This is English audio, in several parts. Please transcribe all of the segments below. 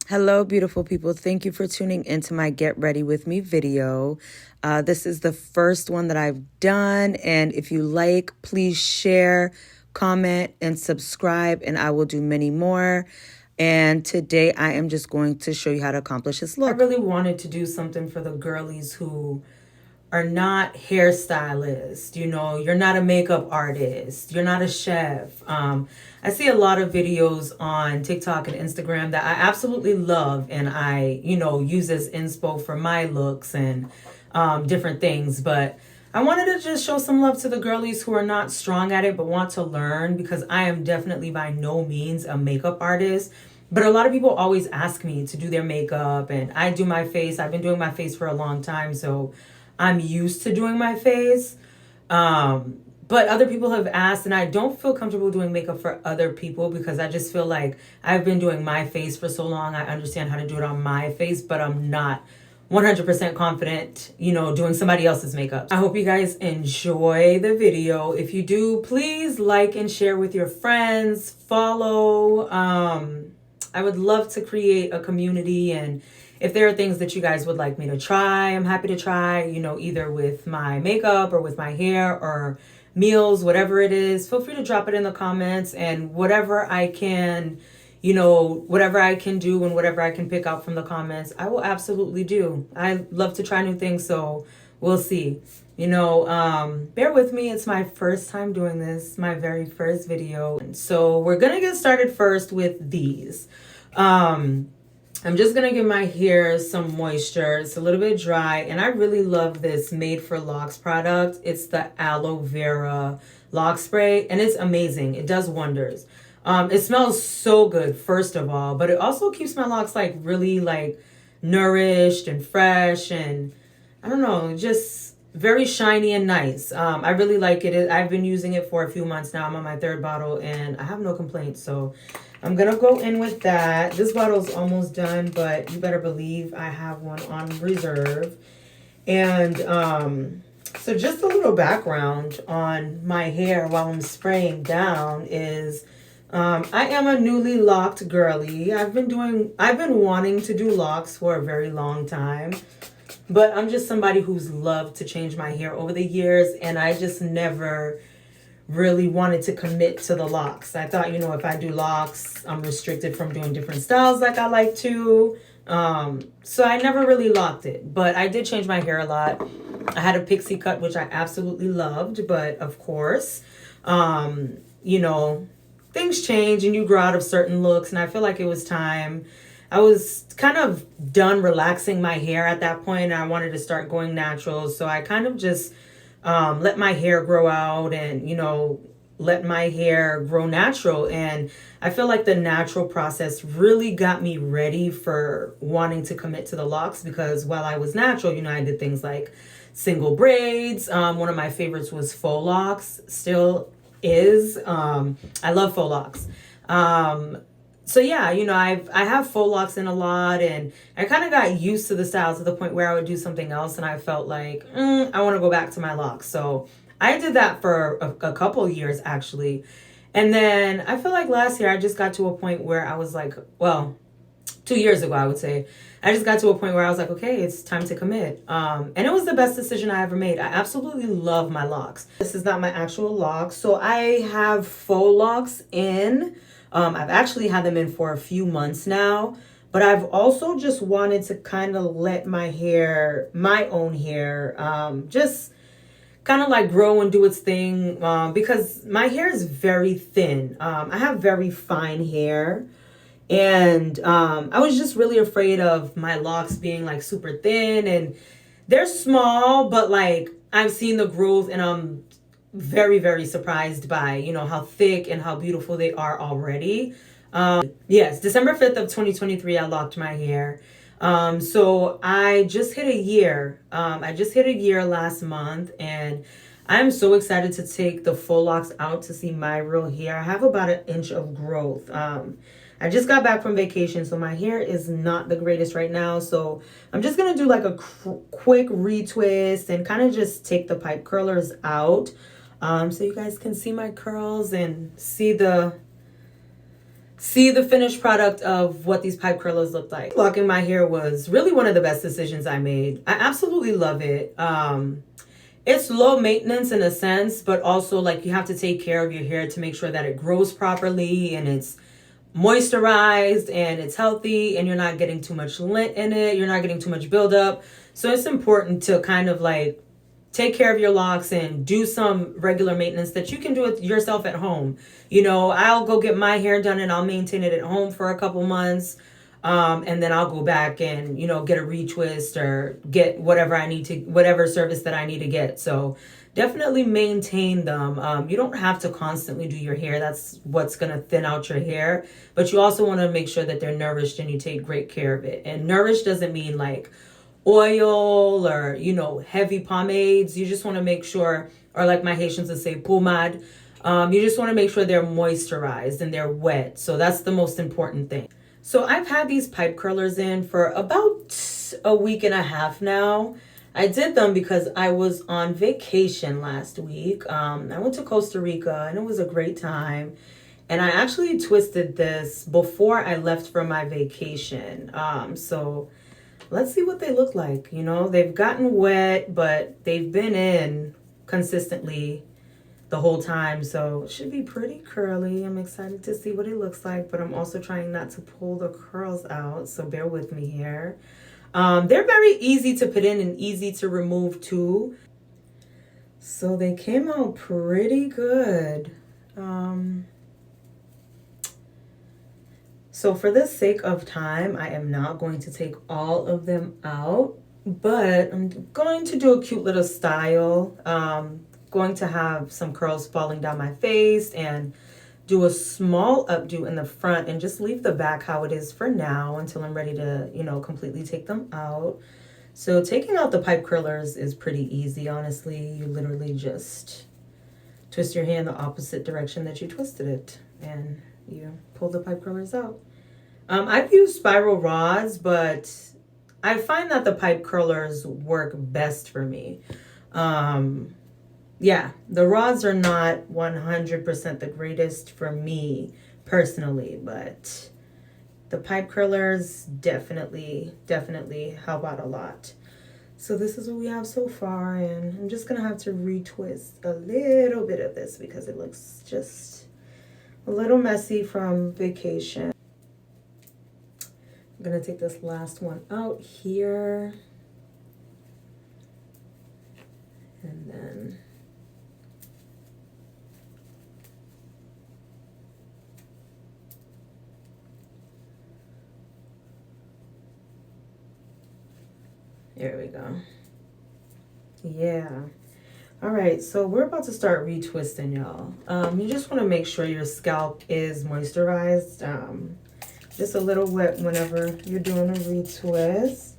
Hello, beautiful people. Thank you for tuning into my Get Ready With Me video. This is the first one that I've done. And if you like, please share, comment, and subscribe. And I will do many more. And today I am just going to show you how to accomplish this look. I really wanted to do something for the girlies who are not hairstylists. You know, you're not a makeup artist, you're not a chef. I see a lot of videos on TikTok and Instagram that I absolutely love, and I, use as inspo for my looks and different things. But I wanted to just show some love to the girlies who are not strong at it but want to learn, because I am definitely by no means a makeup artist. But a lot of people always ask me to do their makeup, and I do my face. I've been doing my face for a long time, so I'm used to doing my face. But other people have asked, and I don't feel comfortable doing makeup for other people because I just feel like I've been doing my face for so long. I understand how to do it on my face, but I'm not 100% confident, doing somebody else's makeup. I hope you guys enjoy the video. If you do, please like and share with your friends, follow. I would love to create a community, and if there are things that you guys would like me to try, I'm happy to try, either with my makeup or with my hair or meals, whatever it is. Feel free to drop it in the comments, and whatever I can, whatever I can do and whatever I can pick out from the comments, I will absolutely do. I love to try new things, so we'll see. Bear with me. It's my first time doing this, my very first video. So we're gonna get started first with these. I'm just going to give my hair some moisture. It's a little bit dry, and I really love this Made for Locks product. It's the aloe vera lock spray, and it's amazing. It does wonders. It smells so good, first of all, but it also keeps my locks really nourished and fresh, and I don't know, just very shiny and nice. I really like it. I've been using it for a few months now. I'm on my third bottle, and I have no complaints, so I'm going to go in with that. This bottle's almost done, but you better believe I have one on reserve. And so just a little background on my hair while I'm spraying down is I am a newly locked girly. I've been wanting to do locks for a very long time, but I'm just somebody who's loved to change my hair over the years, and I just never really wanted to commit to the locks. I thought, if I do locks, I'm restricted from doing different styles like I like to. So I never really locked it, but I did change my hair a lot. I had a pixie cut, which I absolutely loved, but of course, things change and you grow out of certain looks, and I feel like it was time. I was kind of done relaxing my hair at that point, and I wanted to start going natural, so I kind of just let my hair grow out and, let my hair grow natural. And I feel like the natural process really got me ready for wanting to commit to the locks, because while I was natural, I did things like single braids. One of my favorites was faux locks, still is. I love faux locks. So yeah, I have faux locks in a lot, and I kind of got used to the style to the point where I would do something else and I felt like, I want to go back to my locks. So I did that for a couple of years actually. And then I feel like last year I just got to a point where I was like, 2 years ago, I would say, I just got to a point where I was like, okay, it's time to commit. And it was the best decision I ever made. I absolutely love my locks. This is not my actual locks. So I have faux locks in. I've actually had them in for a few months now, but I've also just wanted to kind of let my own hair, just kind of grow and do its thing, because my hair is very thin. I have very fine hair, and I was just really afraid of my locks being super thin, and they're small, but I've seen the growth, and I'm very, very surprised by, how thick and how beautiful they are already. Yes, December 5th of 2023, I locked my hair. So I just hit a year. I just hit a year last month, and I'm so excited to take the faux locks out to see my real hair. I have about an inch of growth. I just got back from vacation, so my hair is not the greatest right now. So I'm just going to do a quick retwist and kind of just take the pipe curlers out. So you guys can see my curls and see the see the finished product of what these pipe curlers look like. Locking my hair was really one of the best decisions I made. I absolutely love it. It's low maintenance in a sense, but also like you have to take care of your hair to make sure that it grows properly and it's moisturized and it's healthy and you're not getting too much lint in it. You're not getting too much buildup. So it's important to kind of like take care of your locks and do some regular maintenance that you can do it yourself at home. You know, I'll go get my hair done and I'll maintain it at home for a couple months. And then I'll go back and, you know, get a retwist or get whatever I need to, whatever service that I need to get. So definitely maintain them. You don't have to constantly do your hair. That's what's going to thin out your hair. But you also want to make sure that they're nourished and you take great care of it. And nourished doesn't mean like oil or, you know, heavy pomades. You just want to make sure, or like my Haitians would say, pomade. You just want to make sure they're moisturized and they're wet. So that's the most important thing. So I've had these pipe curlers in for about a week and a half now. I did them because I was on vacation last week. I went to Costa Rica and it was a great time. And I actually twisted this before I left for my vacation. So let's see what they look like. You know, they've gotten wet, but they've been in consistently the whole time, so it should be pretty curly. I'm excited to see what it looks like, but I'm also trying not to pull the curls out, so bear with me here. They're very easy to put in and easy to remove too. So they came out pretty good. So for the sake of time, I am not going to take all of them out, but I'm going to do a cute little style. Going to have some curls falling down my face and do a small updo in the front and just leave the back how it is for now until I'm ready to, you know, completely take them out. So taking out the pipe curlers is pretty easy, honestly. You literally just twist your hair in the opposite direction that you twisted it and you pull the pipe curlers out. I've used spiral rods, but I find that the pipe curlers work best for me. Yeah, the rods are not 100% the greatest for me personally, but the pipe curlers definitely help out a lot. So this is what we have so far, and I'm just going to have to retwist a little bit of this because it looks just a little messy from vacation. I'm going to take this last one out here. And then there we go. Yeah. All right, so we're about to start retwisting, y'all. You just want to make sure your scalp is moisturized. Just a little wet whenever you're doing a retwist.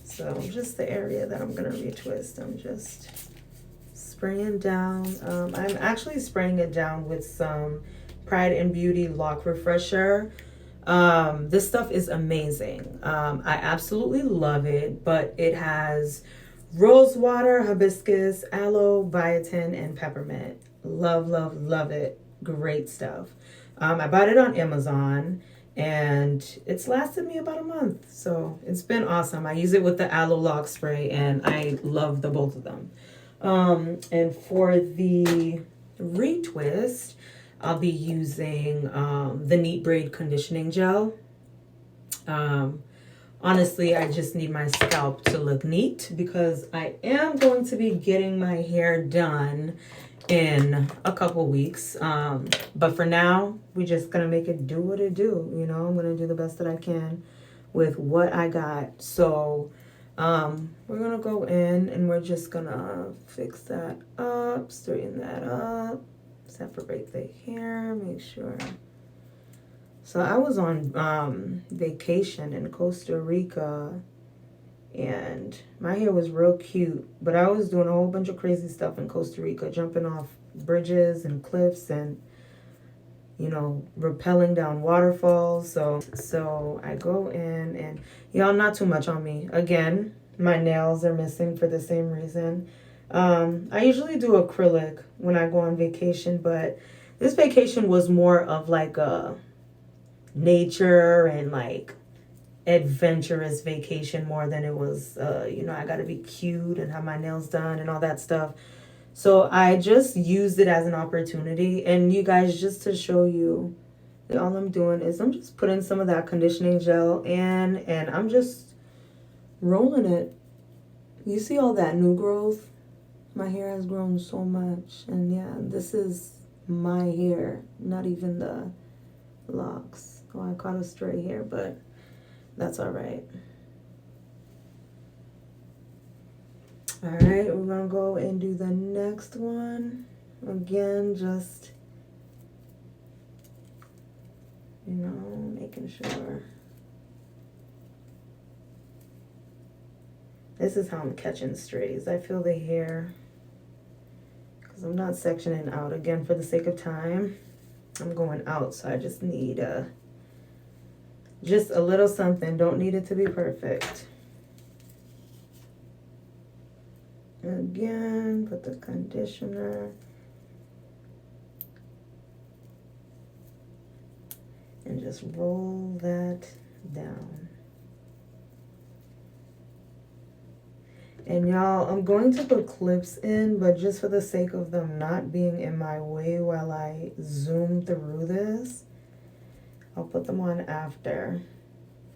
So just the area that I'm going to retwist, I'm just spraying down. I'm actually spraying it down with some Pride and Beauty Lock Refresher. This stuff is amazing. I absolutely love it, but it has rose water, hibiscus, aloe, biotin, and peppermint. Love it. Great stuff. I bought it on Amazon and it's lasted me about a month. So it's been awesome. I use it with the aloe lock spray and I love the both of them. And for the retwist, I'll be using the Neat Braid Conditioning Gel. Honestly, I just need my scalp to look neat because I am going to be getting my hair done in a couple weeks. But for now, we're just going to make it do what it do. You know, I'm going to do the best that I can with what I got. So we're going to go in and we're just going to fix that up, straighten that up. Separate the hair, make sure. So I was on vacation in Costa Rica and my hair was real cute, but I was doing a whole bunch of crazy stuff in Costa Rica, jumping off bridges and cliffs and, you know, rappelling down waterfalls. So I go in and, y'all, not too much on me. Again, my nails are missing for the same reason. I usually do acrylic when I go on vacation, but this vacation was more of like a nature and like adventurous vacation more than it was, you know, I gotta be cute and have my nails done and all that stuff. So I just used it as an opportunity. And you guys, just to show you, all I'm doing is I'm just putting some of that conditioning gel in and I'm just rolling it. You see all that new growth? My hair has grown so much. And yeah, this is my hair, not even the locks. Oh, I caught a stray hair, but that's all right. All right, we're gonna go and do the next one. Again, just, you know, making sure. This is how I'm catching strays. I feel the hair, because I'm not sectioning out. Again, for the sake of time, I'm going out, so I just need just a little something. Don't need it to be perfect. Again, put the conditioner. And just roll that down. And y'all, I'm going to put clips in, but just for the sake of them not being in my way while I zoom through this, I'll put them on after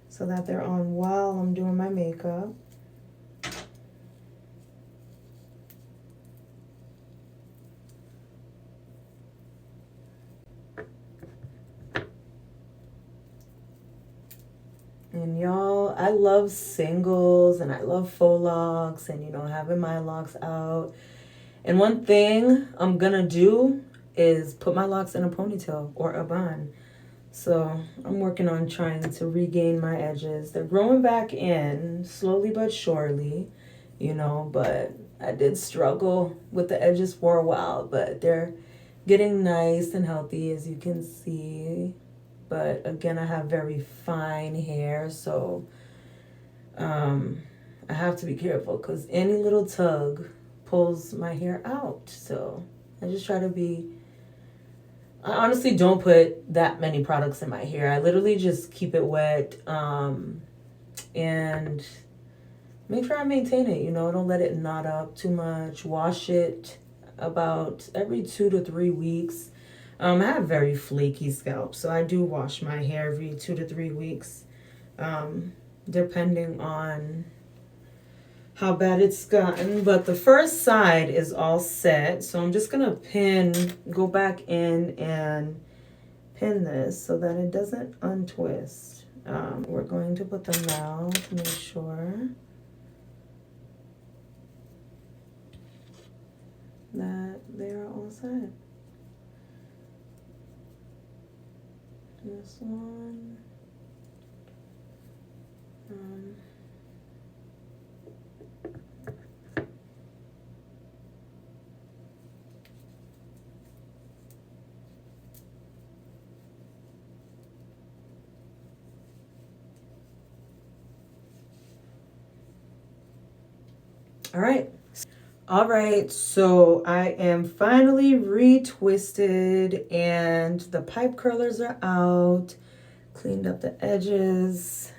so that they're on while I'm doing my makeup. And y'all, I love singles and I love faux locks and, you know, having my locks out. And one thing I'm gonna do is put my locks in a ponytail or a bun. So I'm working on trying to regain my edges. They're growing back in slowly but surely, you know, but I did struggle with the edges for a while, but they're getting nice and healthy, as you can see. But again, I have very fine hair, so I have to be careful because any little tug pulls my hair out. So I just try to be, I honestly don't put that many products in my hair. I literally just keep it wet and make sure I maintain it, you know, don't let it knot up too much. Wash it about every 2 to 3 weeks. I have very flaky scalp, so I do wash my hair every 2 to 3 weeks, depending on how bad it's gotten. But the first side is all set, so I'm just gonna go back in and pin this so that it doesn't untwist. We're going to put them now to make sure that they are all set. This one. All right, so I am finally retwisted and the pipe curlers are out. Cleaned up the edges.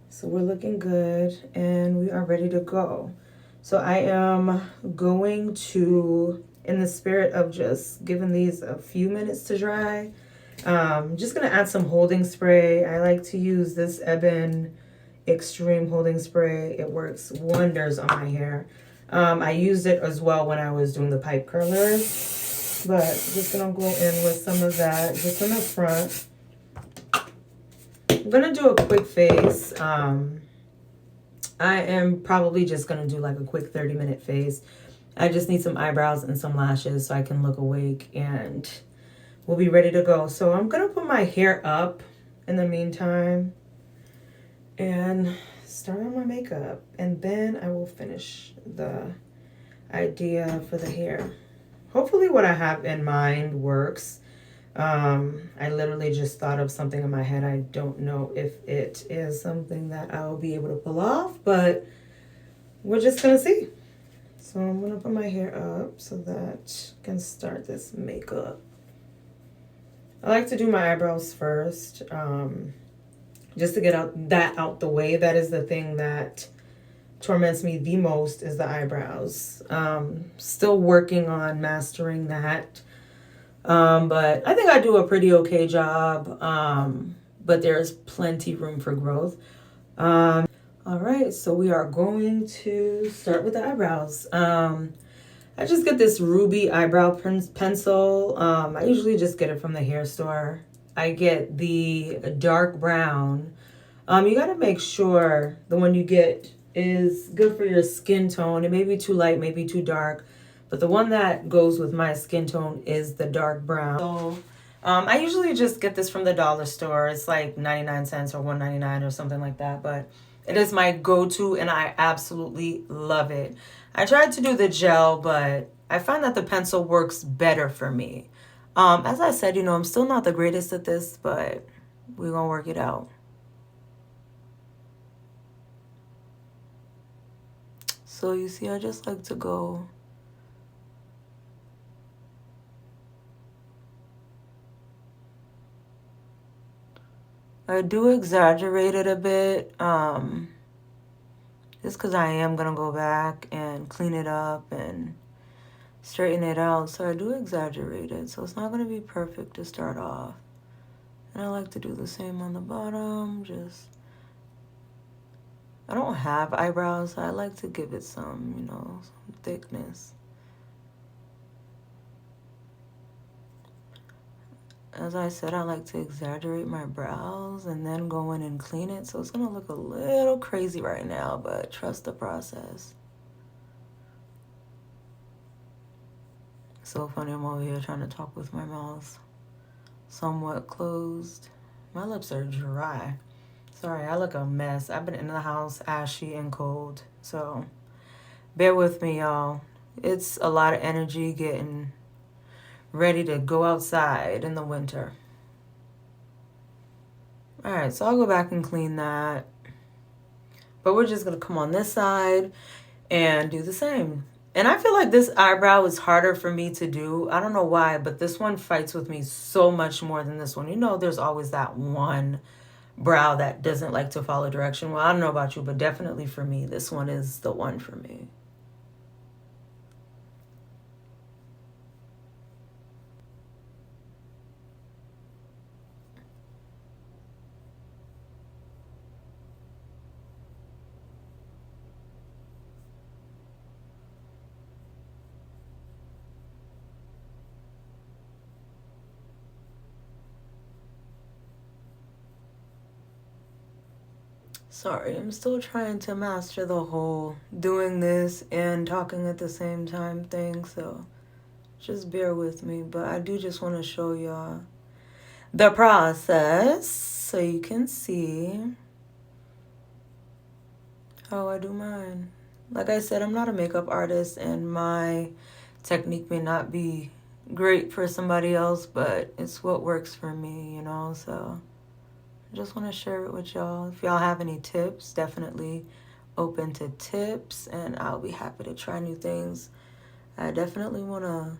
So we're looking good and we are ready to go. So I am going to, in the spirit of just giving these a few minutes to dry, just gonna add some holding spray. I like to use this Ebin Extreme holding spray. It works wonders on my hair. I used it as well when I was doing the pipe curlers, but just gonna go in with some of that just in the front. I'm gonna do a quick face. I am probably just gonna do like a quick 30-minute face. I just need some eyebrows and some lashes so I can look awake and we'll be ready to go. So I'm gonna put my hair up in the meantime and start on my makeup, and then I will finish the idea for the hair. Hopefully what I have in mind works. I literally just thought of something in my head. I don't know if it is something that I'll be able to pull off, but we're just gonna see. So I'm gonna put my hair up so that I can start this makeup. I like to do my eyebrows first, just to get out the way. That is the thing that torments me the most, is the eyebrows. Still working on mastering that. But I think I do a pretty okay job. But there's plenty room for growth. All right, so we are going to start with the eyebrows. I just get this ruby eyebrow pencil. I usually just get it from the hair store. I get the dark brown. You got to make sure the one you get is good for your skin tone. It may be too light, maybe too dark, but the one that goes with my skin tone is the dark brown. So I usually just get this from the dollar store. It's like 99 cents or $1.99 or something like that, but it is my go-to and I absolutely love it. I tried to do the gel, but I find that the pencil works better for me. As I said, I'm still not the greatest at this, but we're gonna work it out. So you see, I just like to go I do exaggerate it a bit, just because I am going to go back and clean it up and straighten it out. So I do exaggerate it. So it's not going to be perfect to start off. And I like to do the same on the bottom. I don't have eyebrows, so I like to give it some, some thickness. As I said, I like to exaggerate my brows and then go in and clean it. So it's going to look a little crazy right now, but trust the process. So funny, I'm over here trying to talk with my mouth somewhat closed. My lips are dry. Sorry, I look a mess. I've been in the house ashy and cold. So bear with me, y'all. It's a lot of energy getting ready to go outside in the winter. All right, so I'll go back and clean that. But we're just going to come on this side and do the same. And I feel like this eyebrow is harder for me to do. I don't know why, but this one fights with me so much more than this one. There's always that one brow that doesn't like to follow direction. Well, I don't know about you, but definitely for me, this one is the one for me. Sorry, I'm still trying to master the whole doing this and talking at the same time thing, so just bear with me. But I do just want to show y'all the process so you can see how I do mine. Like I said, I'm not a makeup artist and my technique may not be great for somebody else, but it's what works for me, so I just want to share it with y'all. If y'all have any tips, definitely open to tips and I'll be happy to try new things. I definitely want to,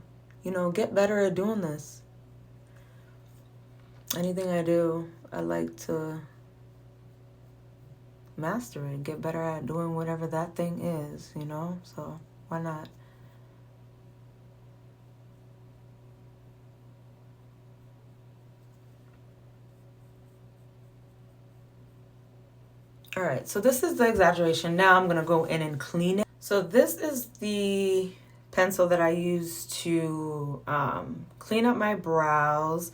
get better at doing this. Anything I do, I like to master it, get better at doing whatever that thing is, so why not? All right, so this is the exaggeration. Now I'm gonna go in and clean it. So this is the pencil that I use to clean up my brows,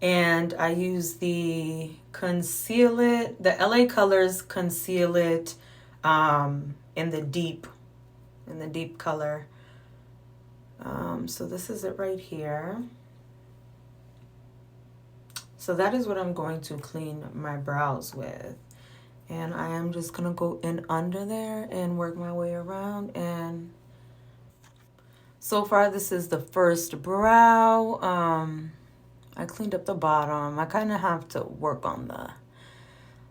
and I use the Conceal It, the LA Colors Conceal It in the deep color. So this is it right here. So that is what I'm going to clean my brows with. And I am just going to go in under there and work my way around. And so far, this is the first brow. I cleaned up the bottom. I kind of have to work on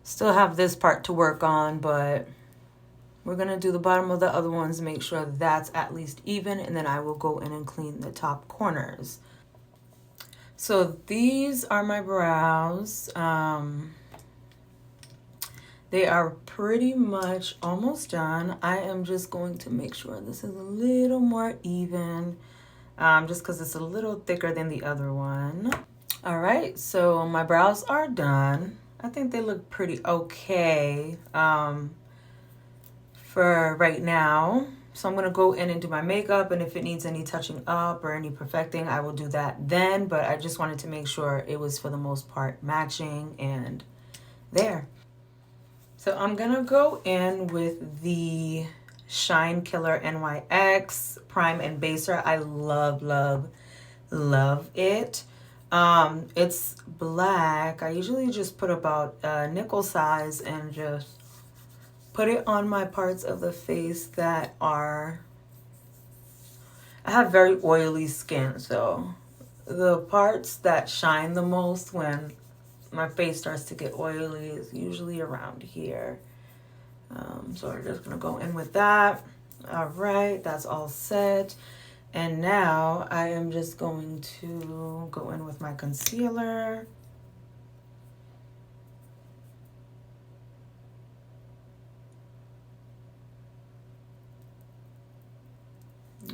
still have this part to work on, but we're going to do the bottom of the other ones, make sure that's at least even, and then I will go in and clean the top corners. So these are my brows. They are pretty much almost done. I am just going to make sure this is a little more even, just because it's a little thicker than the other one. All right, so my brows are done. I think they look pretty okay for right now. So I'm going to go in and do my makeup, and if it needs any touching up or any perfecting, I will do that then. But I just wanted to make sure it was for the most part matching and there. So I'm going to go in with the Shine Killer NYX Prime and Baser. I love, love, love it. It's black. I usually just put about nickel size and just put it on my parts of the face that are, I have very oily skin, so the parts that shine the most when my face starts to get oily is usually around here. So we're just gonna go in with that. All right, that's all set. And now I am just going to go in with my concealer.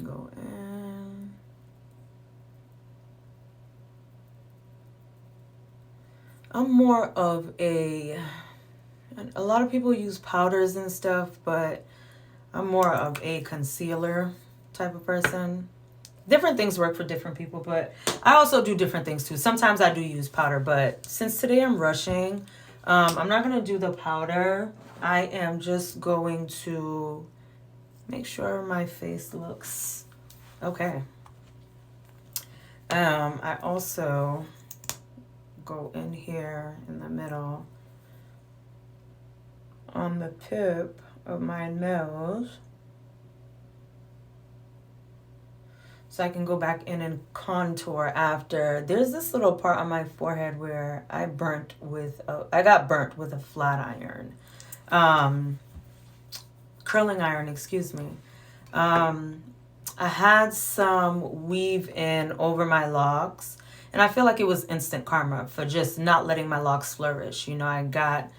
Go in. I'm more of a lot of people use powders and stuff, but I'm more of a concealer type of person. Different things work for different people, but I also do different things too. Sometimes I do use powder, but since today I'm rushing, I'm not going to do the powder. I am just going to make sure my face looks okay. I also go in here in the middle on the tip of my nose, so I can go back in and contour after. There's this little part on my forehead where I got burnt with a flat iron. Curling iron, excuse me. I had some weave in over my locks, and I feel like it was instant karma for just not letting my locks flourish. You know, I got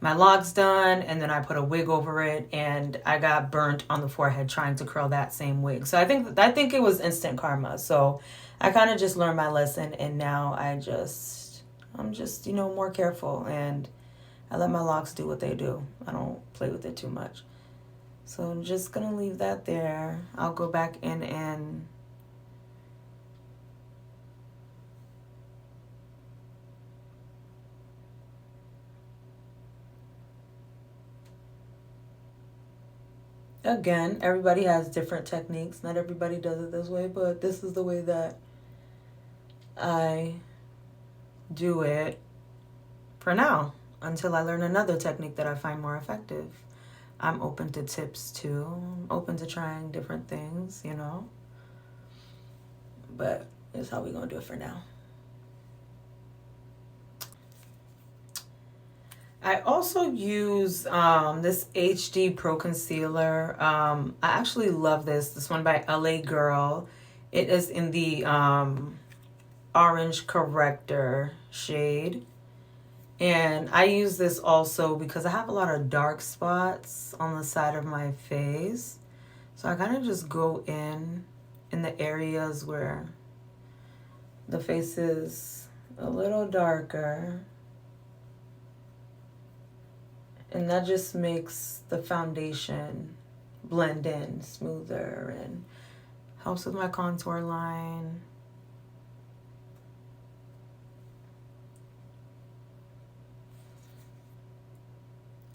my locks done and then I put a wig over it, and I got burnt on the forehead trying to curl that same wig. So I think it was instant karma. So I kind of just learned my lesson, and now I'm just, you know, more careful, and I let my locks do what they do. I don't play with it too much. So I'm just going to leave that there. I'll go back in and again, everybody has different techniques. Not everybody does it this way, but this is the way that I do it for now, until I learn another technique that I find more effective. I'm open to tips too. I'm open to trying different things, you know. But it's how we're going to do it for now. I also use this HD Pro Concealer. I actually love this one by LA Girl. It is in the Orange Corrector shade. And I use this also because I have a lot of dark spots on the side of my face. So I kind of just go in the areas where the face is a little darker. And that just makes the foundation blend in smoother and helps with my contour line.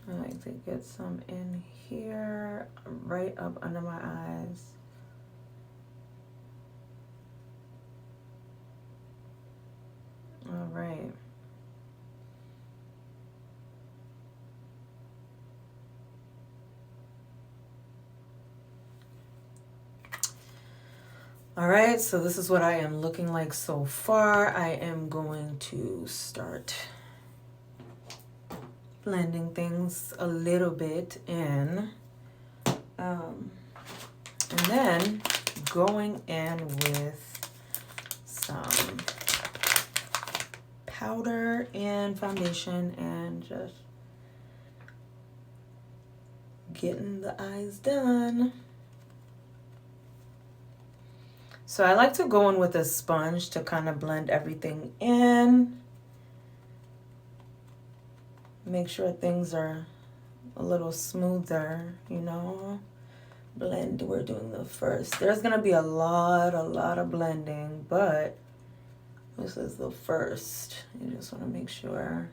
I like to get some in here, right up under my eyes. All right. All right, so this is what I am looking like so far. I am going to start blending things a little bit in. And then going in with some powder and foundation and just getting the eyes done. So I like to go in with a sponge to kind of blend everything in. Make sure things are a little smoother, you know. Blend, we're doing the first. There's gonna be a lot of blending, but this is the first. You just wanna make sure.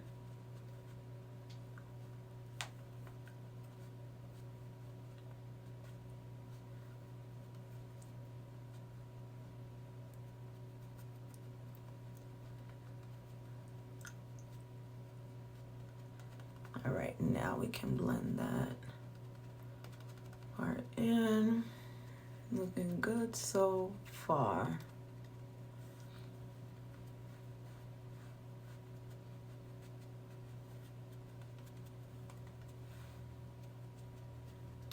All right, now we can blend that part in. Looking good so far.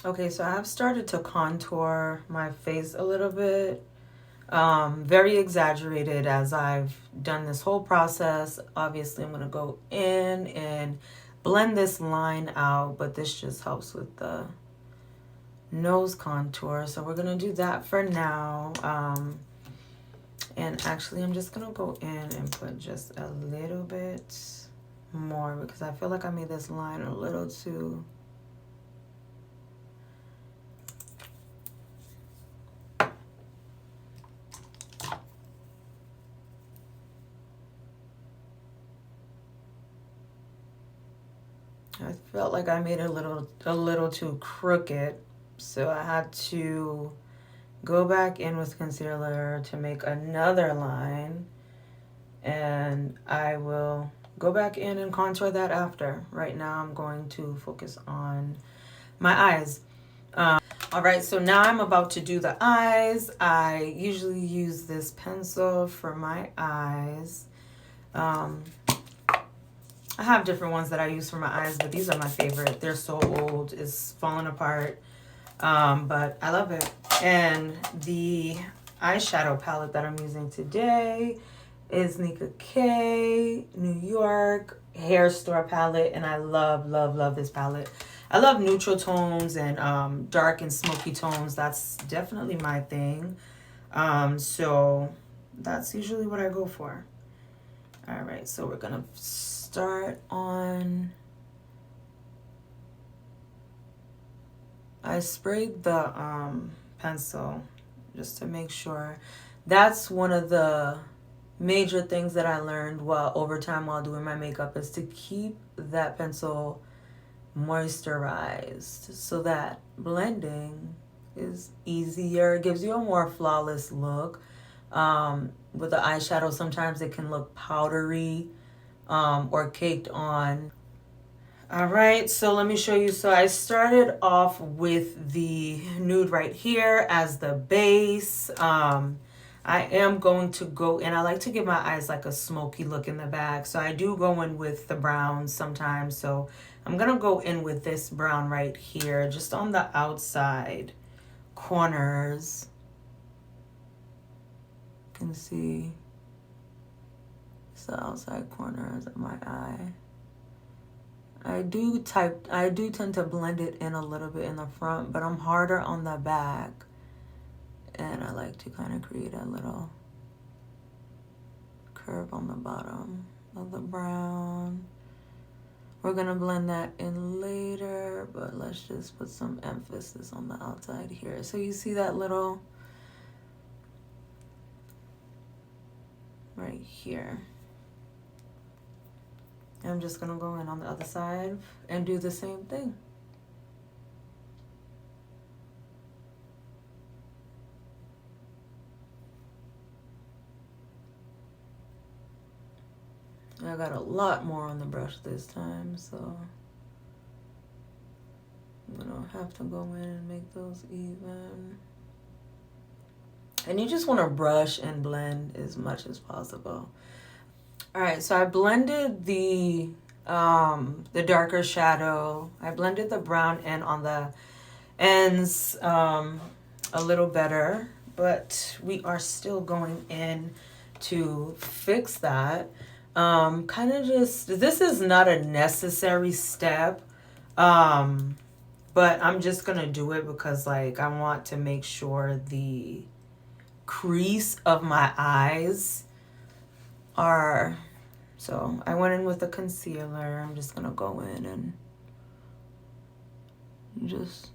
Okay, so I have started to contour my face a little bit. Very exaggerated as I've done this whole process. Obviously, I'm going to go in and blend this line out, but this just helps with the nose contour. So we're going to do that for now. And actually, I'm just going to go in and put just a little bit more because I feel like I made this line a little too... I felt like I made it a little too crooked, so I had to go back in with concealer to make another line, and I will go back in and contour that after. Right now I'm going to focus on my eyes. All right, so now I'm about to do the eyes. I usually use this pencil for my eyes. I have different ones that I use for my eyes, but these are my favorite. They're so old, it's falling apart, but I love it. And the eyeshadow palette that I'm using today is Nika K, New York hair store palette, and I love this palette. I love neutral tones and dark and smoky tones. That's definitely my thing. So that's usually what I go for. All right, so we're gonna start on... I sprayed the pencil just to make sure. That's one of the major things that I learned over time while doing my makeup is to keep that pencil moisturized so that blending is easier. It gives you a more flawless look. With the eyeshadow, sometimes it can look powdery or caked on. All right, so let me show you. So I started off with the nude right here as the base. I am going to go in. I like to give my eyes like a smoky look in the back. So I do go in with the browns sometimes. So I'm going to go in with this brown right here, just on the outside corners. You can see it's the outside corners of my eye. I do tend to blend it in a little bit in the front, but I'm harder on the back. And I like to kind of create a little curve on the bottom of the brown. We're gonna blend that in later, but let's just put some emphasis on the outside here. So you see that little right here. I'm just gonna go in on the other side and do the same thing. I got a lot more on the brush this time, so I'm gonna have to go in and make those even. And you just wanna brush and blend as much as possible. All right, so I blended the darker shadow. I blended the brown in on the ends a little better, but we are still going in to fix that. Kind of just, this is not a necessary step, but I'm just gonna do it because like I want to make sure the crease of my eyes are, so I went in with a concealer. I'm just gonna go in and just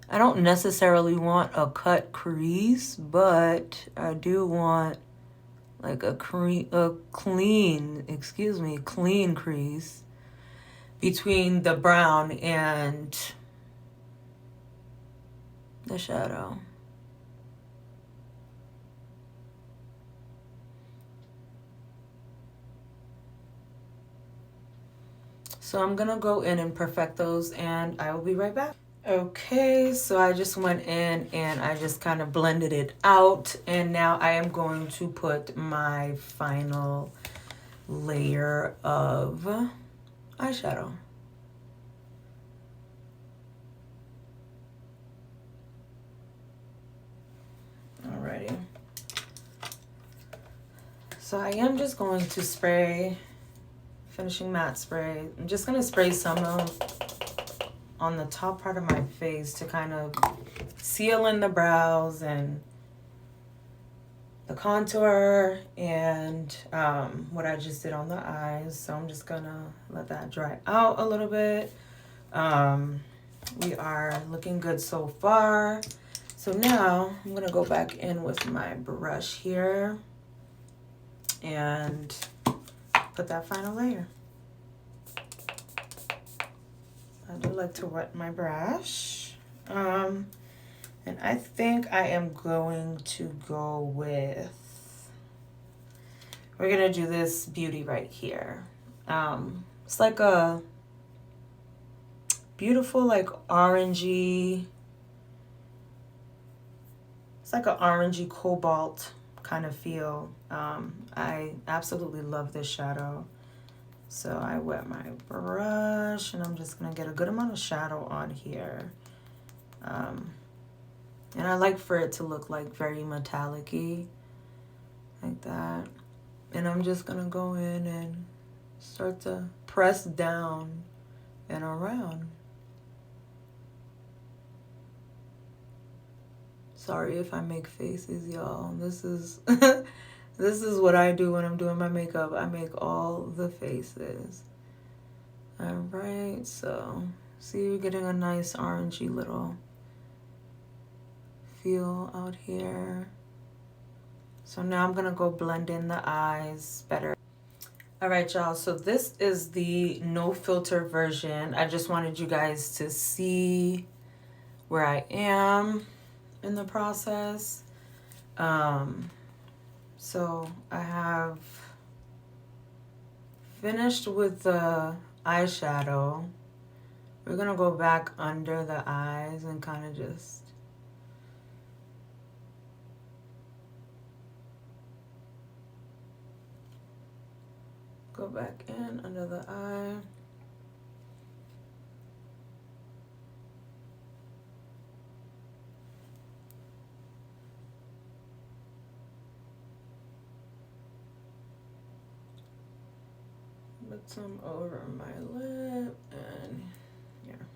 I don't necessarily want a cut crease, but I do want like a clean crease between the brown and the shadow. So I'm gonna go in and perfect those and I will be right back. Okay, so I just went in and I just kind of blended it out, and now I am going to put my final layer of eyeshadow. Alrighty. So I am just going to spray finishing matte spray. I'm just gonna spray some on the top part of my face to kind of seal in the brows and the contour and what I just did on the eyes. So I'm just gonna let that dry out a little bit. We are looking good so far. So now I'm gonna go back in with my brush here and put that final layer. I do like to wet my brush. And I think I am going to go with, we're gonna do this beauty right here. It's like a beautiful, like orangey, it's like an orangey cobalt kind of feel. I absolutely love this shadow. So I wet my brush and I'm just gonna get a good amount of shadow on here. And I like for it to look like very metallic-y, like that. And I'm just gonna go in and start to press down and around. Sorry if I make faces, y'all. This is this is what I do when I'm doing my makeup. I make all the faces. All right, so see, you're getting a nice orangey little feel out here. So now I'm gonna go blend in the eyes better. All right, y'all, so this is the no filter version. I just wanted you guys to see where I am in the process. So I have finished with the eyeshadow. We're gonna go back under the eyes and kind of just go back in under the eye. Put some over my lip and here.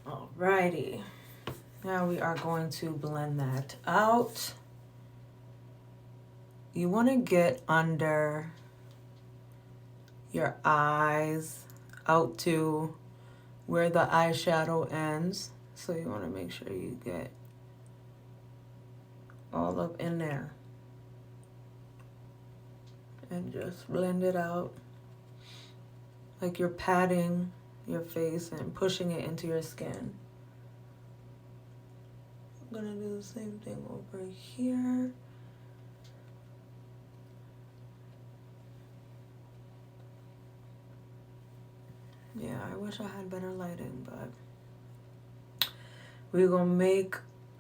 Alrighty. Now we are going to blend that out. You want to get under your eyes out to where the eyeshadow ends. So you want to make sure you get all up in there. And just blend it out like you're patting your face and pushing it into your skin. I'm gonna do the same thing over here. Yeah, I wish I had better lighting, but we're gonna make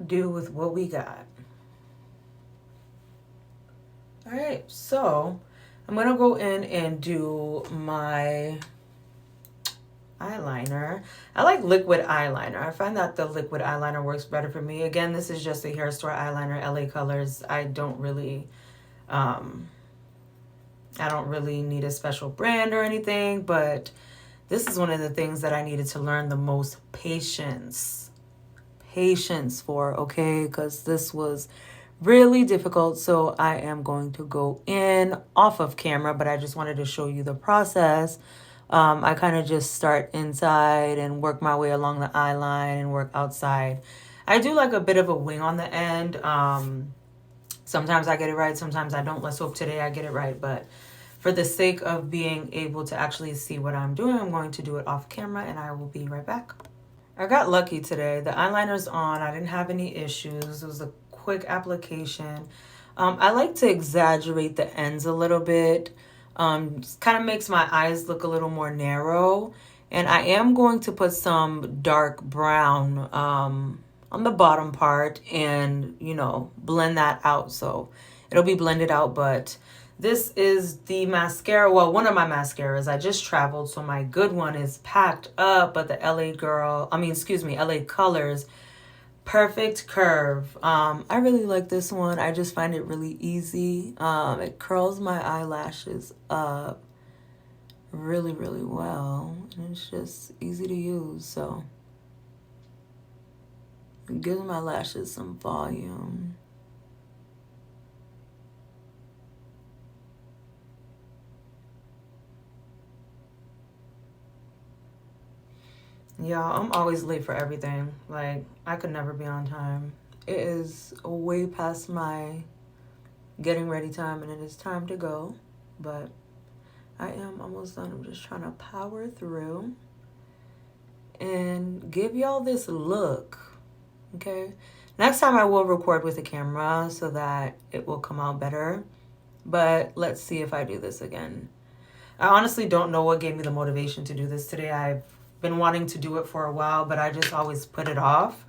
do with what we got. All right, so I'm going to go in and do my eyeliner. I like liquid eyeliner. I find that the liquid eyeliner works better for me. Again, this is just a hair store eyeliner, LA Colors. I don't really need a special brand or anything, but this is one of the things that I needed to learn the most patience for, okay? Because this was really difficult. So I am going to go in off of camera, but I just wanted to show you the process. I kind of just start inside and work my way along the eye line and work outside. I do like a bit of a wing on the end. Sometimes I get it right, sometimes I don't. Let's hope today I get it right. But for the sake of being able to actually see what I'm doing, I'm going to do it off camera and I will be right back. I got lucky today. The eyeliner's on. I didn't have any issues. It was a quick application. I like to exaggerate the ends a little bit. Kind of makes my eyes look a little more narrow. And I am going to put some dark brown on the bottom part and, blend that out. So it'll be blended out, but this is the mascara. Well, one of my mascaras. I just traveled, so my good one is packed up, but the LA Colors Perfect Curve. I really like this one. I just find it really easy. It curls my eyelashes up really, really well. And it's just easy to use, so it gives my lashes some volume. Yeah, I'm always late for everything. Like, I could never be on time. It is way past my getting ready time, and it is time to go. But I am almost done. I'm just trying to power through and give y'all this look, okay? Next time I will record with a camera so that it will come out better. But let's see if I do this again. I honestly don't know what gave me the motivation to do this today. I've been wanting to do it for a while, but I just always put it off.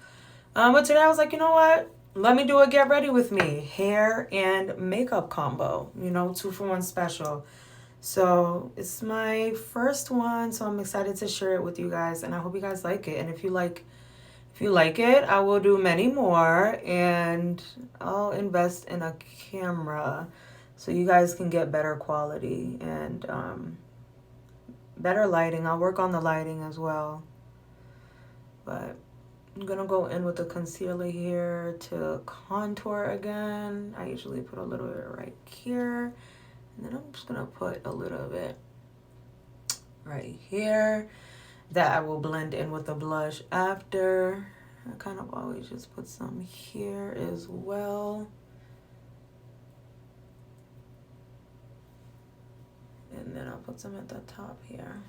But today I was like, you know what? Let me do a get ready with me hair and makeup combo, 2-for-1 special. So it's my first one, so I'm excited to share it with you guys, and I hope you guys like it. And if you like it, I will do many more, and I'll invest in a camera so you guys can get better quality and better lighting. I'll work on the lighting as well. But I'm going to go in with the concealer here to contour again. I usually put a little bit right here. And then I'm just going to put a little bit right here. That I will blend in with the blush after. I kind of always just put some here as well. And then I'll put some at the top here.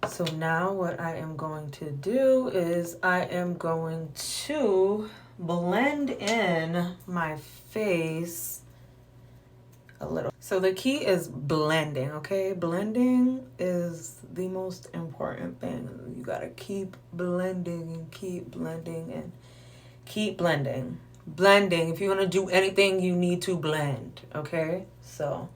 So now what I am going to do is I am going to blend in my face a little. So the key is blending, okay? Blending is the most important thing. You gotta keep blending and keep blending and keep blending. Blending, if you're gonna do anything, you need to blend, okay? So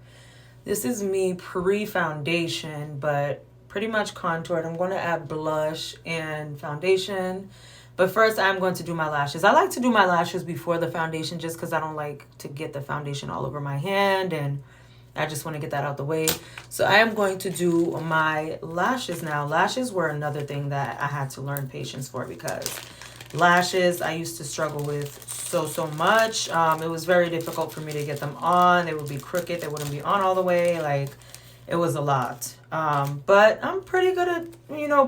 this is me pre-foundation, but pretty much contoured. I'm going to add blush and foundation, but first I'm going to do my lashes. I like to do my lashes before the foundation just because I don't like to get the foundation all over my hand, and I just want to get that out the way. So I am going to do my lashes now. Lashes were another thing that I had to learn patience for, because lashes I used to struggle with so much. It was very difficult for me to get them on. They would be crooked. They wouldn't be on all the way. Like, it was a lot. But I'm pretty good at,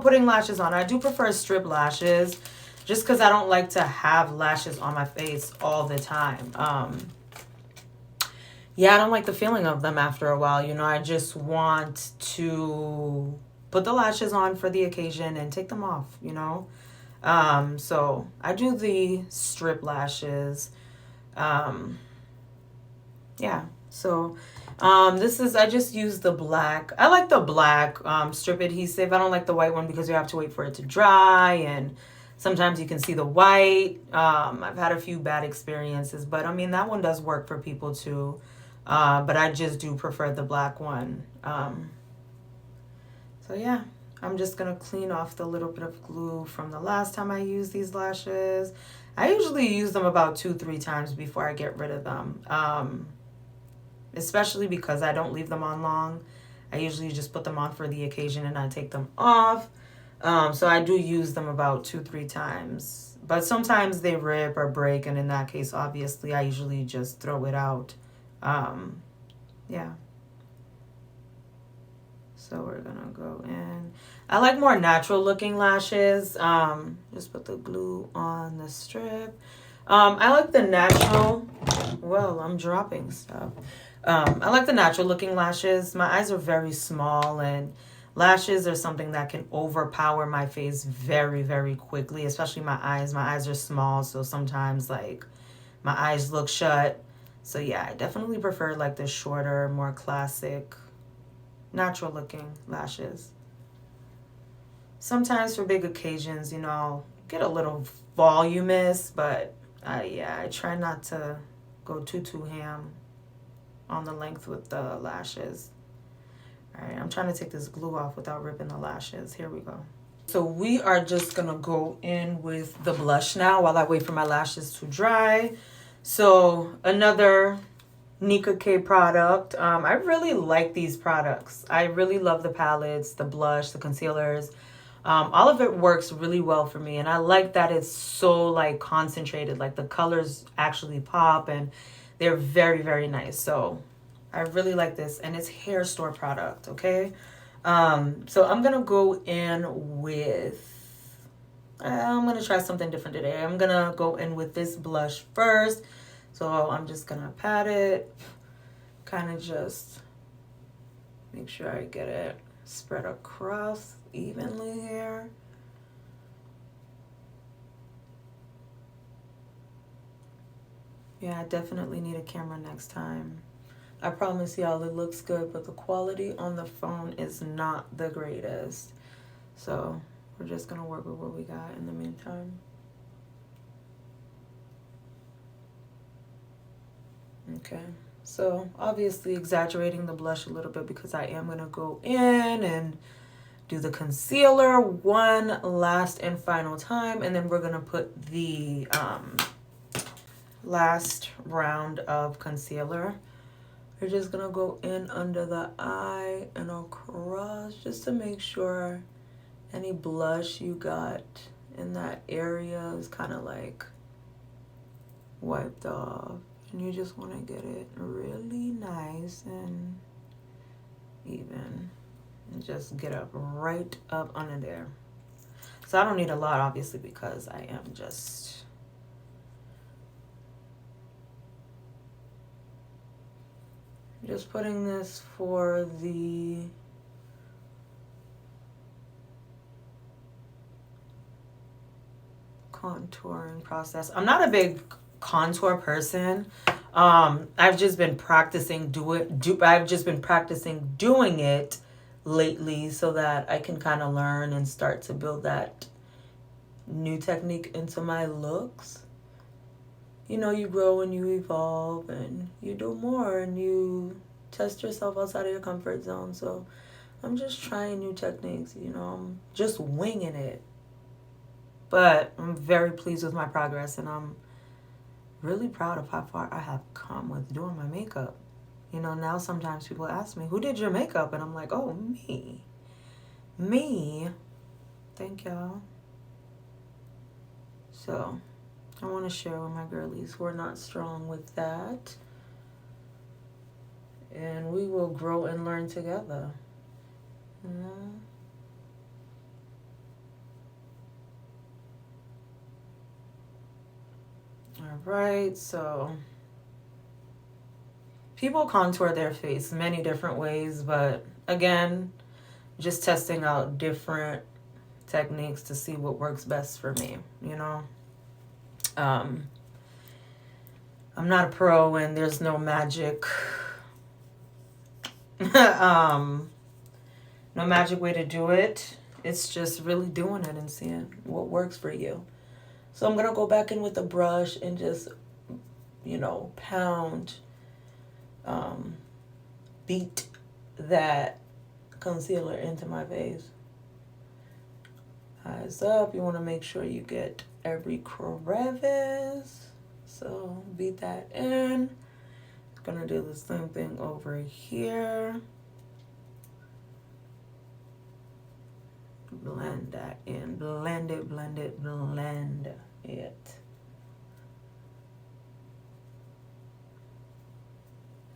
putting lashes on. I do prefer strip lashes just because I don't like to have lashes on my face all the time. Yeah, I don't like the feeling of them after a while. I just want to put the lashes on for the occasion and take them off, So I do the strip lashes. Yeah, so I just use the black. I like the black strip adhesive. I don't like the white one because you have to wait for it to dry, and Sometimes you can see the white. I've had a few bad experiences, but I mean, that one does work for people too. But I just do prefer the black one. So yeah, I'm just going to clean off the little bit of glue from the last time I used these lashes. I usually use them about 2-3 times before I get rid of them. Especially because I don't leave them on long. I usually just put them on for the occasion and I take them off. So I do use them about 2-3 times. But sometimes they rip or break, and in that case, obviously, I usually just throw it out. Yeah. So we're gonna go in. I like more natural looking lashes. Just put the glue on the strip. I like the natural. Well, I'm dropping stuff. I like the natural looking lashes. My eyes are very small, and lashes are something that can overpower my face very, very quickly, especially my eyes. My eyes are small, so sometimes like my eyes look shut. So yeah, I definitely prefer like the shorter, more classic, natural looking lashes. Sometimes for big occasions, you know, I'll get a little voluminous, but yeah, I try not to go too ham on the length with the lashes. All right, I'm trying to take this glue off without ripping the lashes. Here we go. So we are just gonna go in with the blush now while I wait for my lashes to dry. So another Nika K product. I really like these products. I really love the palettes, the blush, the concealers. All of it works really well for me, and I like that it's so like concentrated. Like the colors actually pop, and they're very, very nice. So I really like this, and it's hair store product. Okay, so I'm gonna go in with. I'm gonna try something different today. I'm gonna go in with this blush first. So I'm just gonna pat it, kind of just make sure I get it spread across evenly here. Yeah, I definitely need a camera next time. I promise y'all it looks good, but the quality on the phone is not the greatest. So we're just gonna work with what we got in the meantime. Okay, so obviously exaggerating the blush a little bit because I am gonna go in and do the concealer one last and final time, and then we're gonna put the last round of concealer. We're just gonna go in under the eye and across just to make sure any blush you got in that area is kind of like wiped off. And you just want to get it really nice and even. And just get up right up under there. So I don't need a lot, obviously, because I am just putting this for the contouring process. I'm not a big contour person. I've just been practicing doing it lately so that I can kind of learn and start to build that new technique into my looks. You know, you grow and you evolve and you do more and you test yourself outside of your comfort zone. So I'm just trying new techniques, you know, I'm just winging it. But I'm very pleased with my progress, and I'm really proud of how far I have come with doing my makeup. You know, now sometimes people ask me, who did your makeup? And I'm like, oh, me. Me. Thank y'all. So I want to share with my girlies who are not strong with that. And we will grow and learn together. You know? All right, so people contour their face many different ways, but again, just testing out different techniques to see what works best for me, you know? I'm not a pro and there's no magic no magic way to do it. it's just really doing it and seeing what works for you. So I'm going to go back in with a brush and just, you know, pound, beat that concealer into my face. Eyes up. You want to make sure you get every crevice. So beat that in. Gonna do the same thing over here. Blend that in. Blend it, blend it, blend it.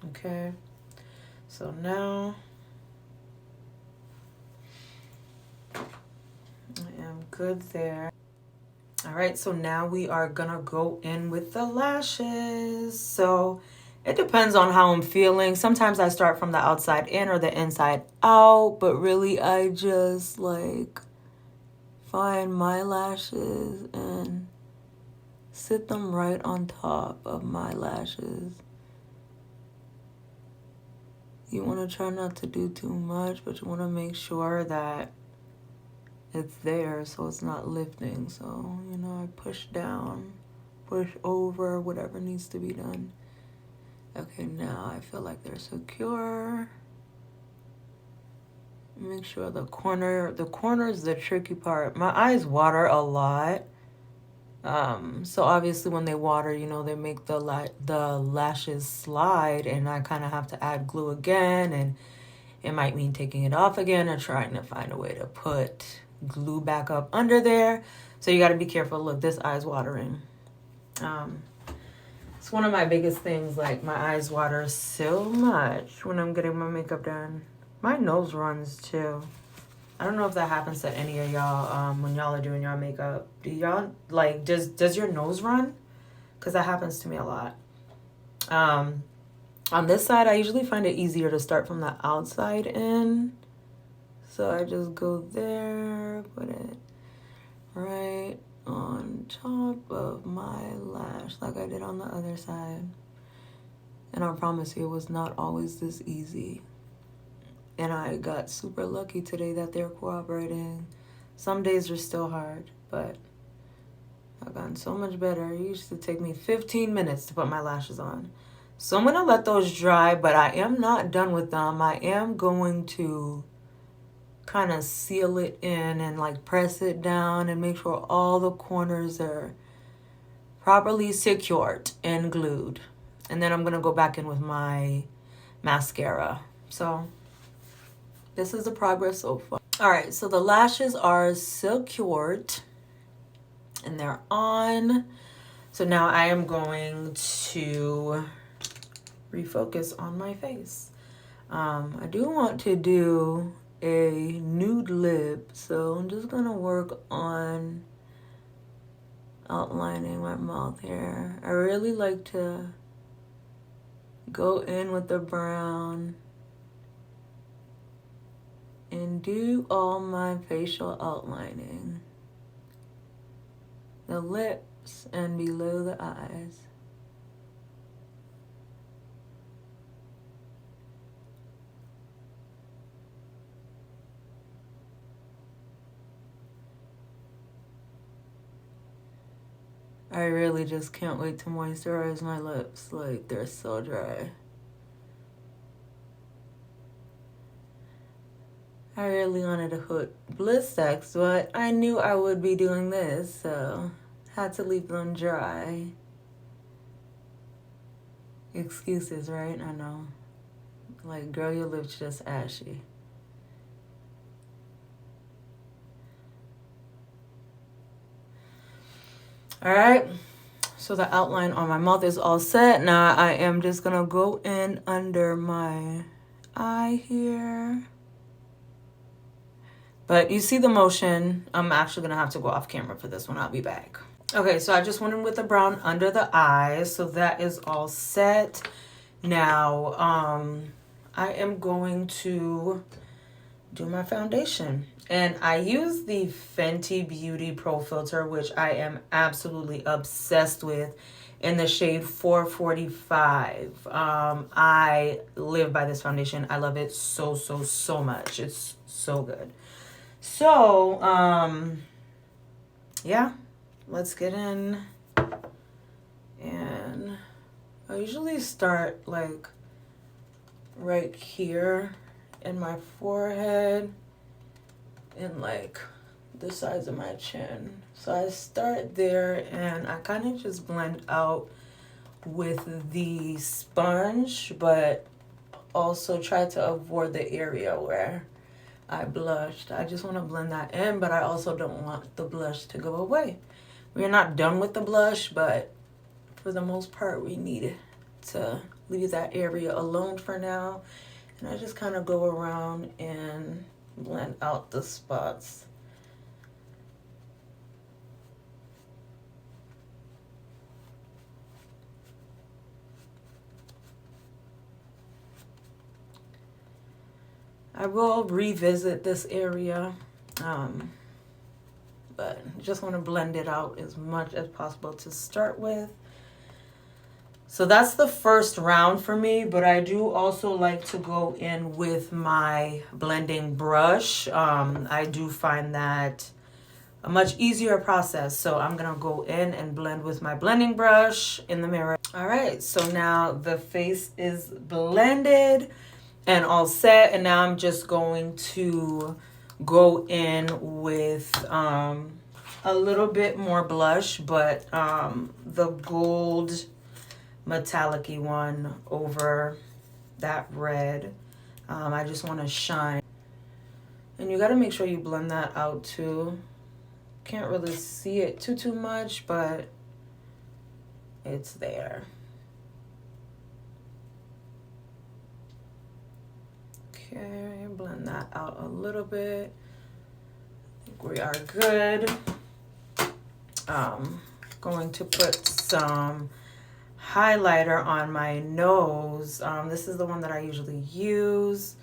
Okay. So now I am good there. All right, so now we are gonna go in with the lashes. So it depends on how I'm feeling. Sometimes I start from the outside in or the inside out, but really I just like find my lashes and sit them right on top of my lashes. You want to try not to do too much, but you want to make sure that it's there so it's not lifting. So, you know, I push down, push over, whatever needs to be done. Okay, now I feel like they're secure. Make sure the corner is the tricky part. My eyes water a lot. So obviously when they water, you know, they make the lashes slide, and I kind of have to add glue again, and it might mean taking it off again or trying to find a way to put glue back up under there. So you got to be careful. Look, this eye's watering. It's one of my biggest things. Like, my eyes water so much when I'm getting my makeup done. My nose runs too. I don't know if that happens to any of y'all when y'all are doing your makeup. Do y'all, like, does your nose run? Because that happens to me a lot. On this side, I usually find it easier to start from the outside in. So I just go there, put it right on top of my lash like I did on the other side. And I promise you, it was not always this easy. And I got super lucky today that they're cooperating. Some days are still hard, but I've gotten so much better. It used to take me 15 minutes to put my lashes on. So I'm going to let those dry, but I am not done with them. I am going to kind of seal it in and like press it down and make sure all the corners are properly secured and glued. And then I'm going to go back in with my mascara. So this is the progress so far. All right, so the lashes are secured and they're on. So now I am going to refocus on my face. I do want to do a nude lip, so I'm just gonna work on outlining my mouth here. I really like to go in with the brown and do all my facial outlining, the lips and below the eyes. I really just can't wait to moisturize my lips. Like, they're so dry. I really wanted to put Bliss Sex, but I knew I would be doing this, so had to leave them dry. Excuses, right? I know. Like, girl, your lips just ashy. All right, so the outline on my mouth is all set. Now I am just gonna go in under my eye here. But you see the motion. I'm actually gonna have to go off camera for this one. I'll be back. Okay, so I just went in with the brown under the eyes, so that is all set. Now, I am going to do my foundation. And I use the Fenty Beauty Pro Filter, which I am absolutely obsessed with, in the shade 445. I live by this foundation. I love it so, so, so much. It's so good. So, yeah, let's get in. And I usually start like right here in my forehead and like the sides of my chin. So I start there and I kind of just blend out with the sponge, but also try to avoid the area where I blushed. I just want to blend that in, but I also don't want the blush to go away. We're not done with the blush, but for the most part, we need to leave that area alone for now. And I just kind of go around and blend out the spots. I will revisit this area, but just want to blend it out as much as possible to start with. So that's the first round for me, but I do also like to go in with my blending brush. I do find that a much easier process. So I'm gonna go in and blend with my blending brush in the mirror. All right, so now the face is blended and all set, and now I'm just going to go in with a little bit more blush, but the gold metallic-y one over that red. I just want to shine, and you got to make sure you blend that out too. Can't really see it too much, but it's there. Okay, blend that out a little bit. I think we are good. Going to put some highlighter on my nose. This is the one that I usually use,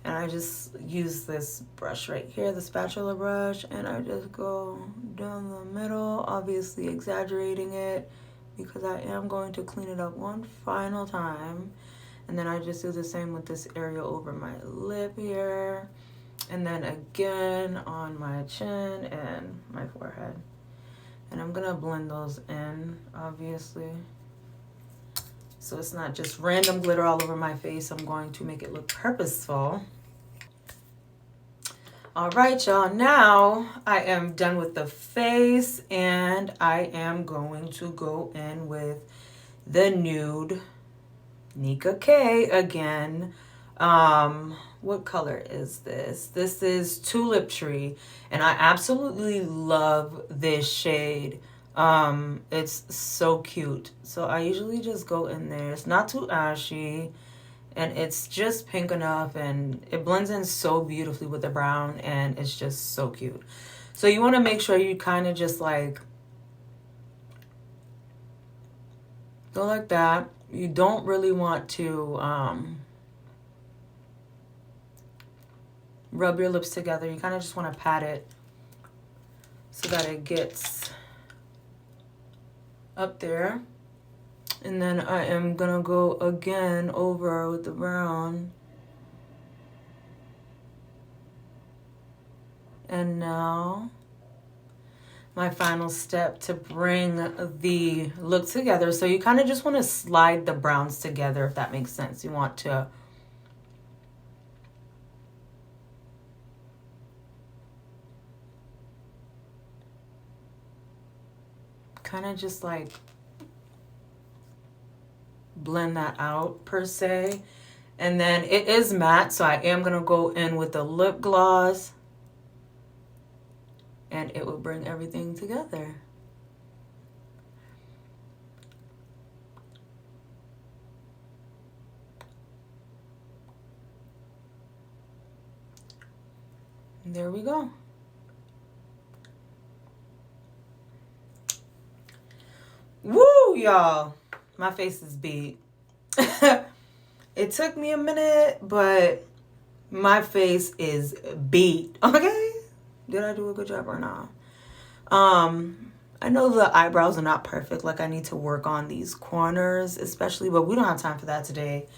and I just use this brush right here, the spatula brush, and I just go down the middle, obviously exaggerating it because I am going to clean it up one final time. And then I just do the same with this area over my lip here, and then again on my chin and my forehead. And I'm gonna blend those in, obviously. So it's not just random glitter all over my face. I'm going to make it look purposeful. All right, y'all. Now I am done with the face, and I am going to go in with the nude Nika K again. What color is this? This is Tulip Tree, and I absolutely love this shade. It's so cute. So I usually just go in there. It's not too ashy, and it's just pink enough, and it blends in so beautifully with the brown, and it's just so cute. So you want to make sure you kind of just like go like that. You don't really want to rub your lips together. You kind of just want to pat it so that it gets up there. And then I am gonna go again over with the brown. And now my final step to bring the look together. So you kind of just want to slide the browns together, if that makes sense. You want to kind of just like blend that out per se. And then it is matte, so I am gonna go in with the lip gloss, and it will bring everything together. And there we go. Woo, y'all. My face is beat. It took me a minute, but my face is beat. Okay? Did I do a good job or not? I know the eyebrows are not perfect. Like, I need to work on these corners, especially, but we don't have time for that today.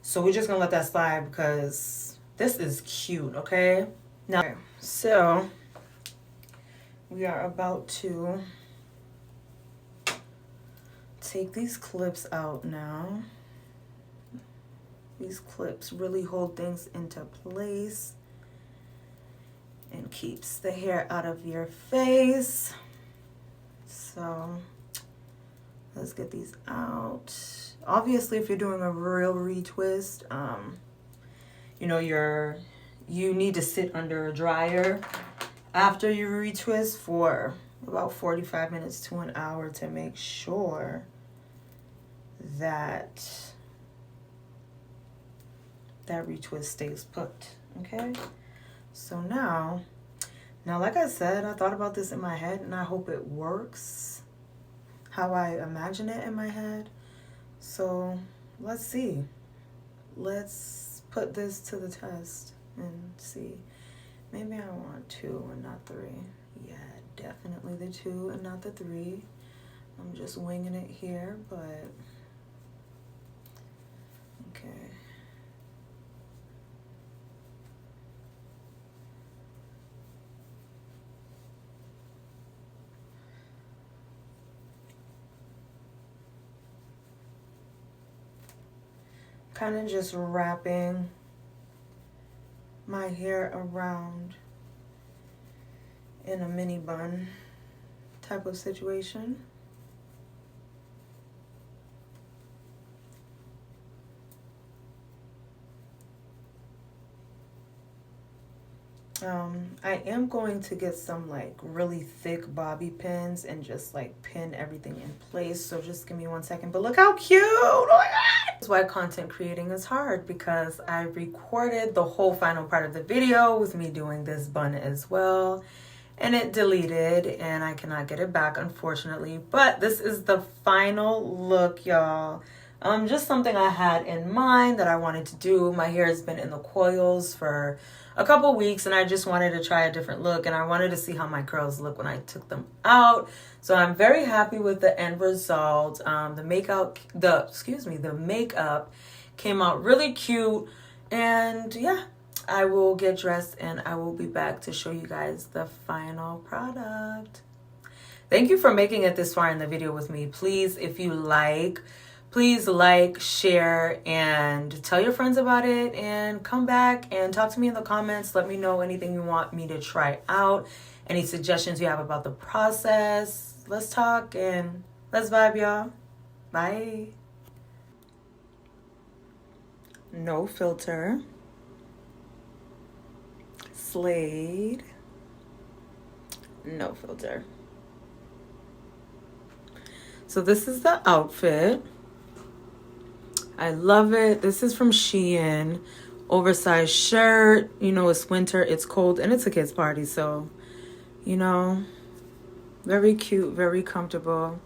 So we're just gonna let that slide because this is cute, okay? Now, so we are about to take these clips out now. These clips really hold things into place and keeps the hair out of your face. So let's get these out. Obviously, if you're doing a real retwist, you know, you need to sit under a dryer after you retwist for about 45 minutes to an hour to make sure that that retwist stays put. Okay, so now like I said, I thought about this in my head and I hope it works how I imagine it in my head. So let's see. Let's put this to the test and see. Maybe I want 2 and not 3. Yeah, definitely the 2 and not the 3. I'm just winging it here, but okay. Kind of just wrapping my hair around in a mini bun type of situation. I am going to get some like really thick bobby pins and just like pin everything in place. So just give me 1 second. But look how cute! Oh my god! That's why content creating is hard, because I recorded the whole final part of the video with me doing this bun as well. And it deleted and I cannot get it back, unfortunately. But this is the final look, y'all. Just something I had in mind that I wanted to do. My hair has been in the coils for a couple weeks and I just wanted to try a different look, and I wanted to see how my curls look when I took them out. So I'm very happy with the end result. The makeup came out really cute, and yeah, I will get dressed and I will be back to show you guys the final product. Thank you for making it this far in the video with me. Please, if you please like, share, and tell your friends about it, and come back and talk to me in the comments. Let me know anything you want me to try out, any suggestions you have about the process. Let's talk and let's vibe, y'all. Bye. No filter. Slade. No filter. So this is the outfit. I love it. This is from Shein. Oversized shirt. You know, it's winter, it's cold, and it's a kid's party. So, you know, very cute, very comfortable.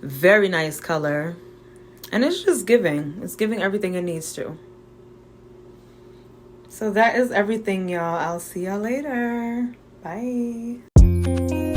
Very nice color. And it's just giving. It's giving everything it needs to. So that is everything, y'all. I'll see y'all later. Bye.